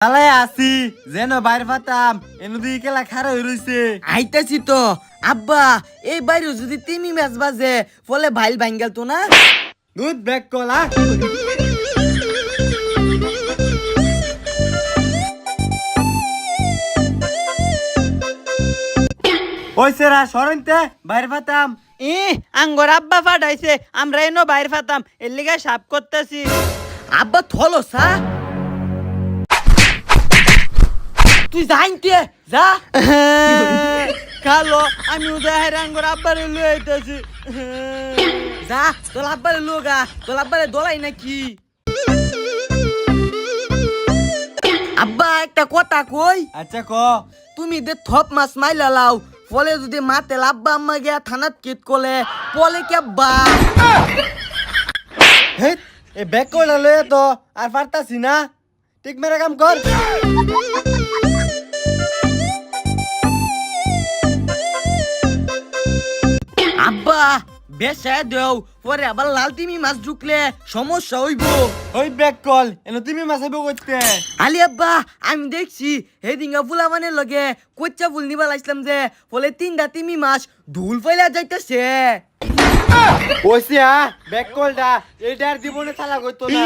তালাই আসি যেন বাইরে পাতাম এনদি কেলা খারা হয়ে রইছে। আইতাছি তো আব্বা, এই বাইরে যদি তিমি ম্যাচ বাজে ফলে ভাইল ভাঙ্গেল তো না। দুধ ব্যাগ কলা ওই সেরা সরনতে বাইরে পাতাম। আঙ্গর আব্বা ফাটাইছে, আমরা এনো বাইর ফাতাম, এর লিগা সাপ করতেছি। আব্বা থলো সা, তুই যাইতে যা। খালো আমি উদয় আঙ্গর আব্বারে লয়ে আইতাছি। যা তোর আব্বারে লোগা, তোর আব্বারে দলাই নাকি। আব্বা একটা কথা কই, আচ্ছা ক। তুমি দে থপ মাছ মাইলা লাও, ফলে যদি মাতে আব্বা আম্মা গিয়া থানাত কিট করলে পলে কে বা। হে এ ব্যাগ কলা লয়ে তো আর পারতাছি না, ঠিক মেরে কাম কর। আব্বা বেশে দেও, পরে আবার লাল তিমি মাছ ঢুকলে সমস্যা হইব। ওই ব্যাগ কল এনো তুমি মাছাইব করতে। আলি আব্বা আমি দেখছি হেদিঙ্গা ফুলা মানে লগে কোচ্চা ফুল নিবা লাইছিলাম যে, ফলে তিনটা তিমি মাছ ধুল ফেলা যাইতেছে। ওইসিয়া ব্যাগ কলটা এইটার জীবনে চালা করতো না।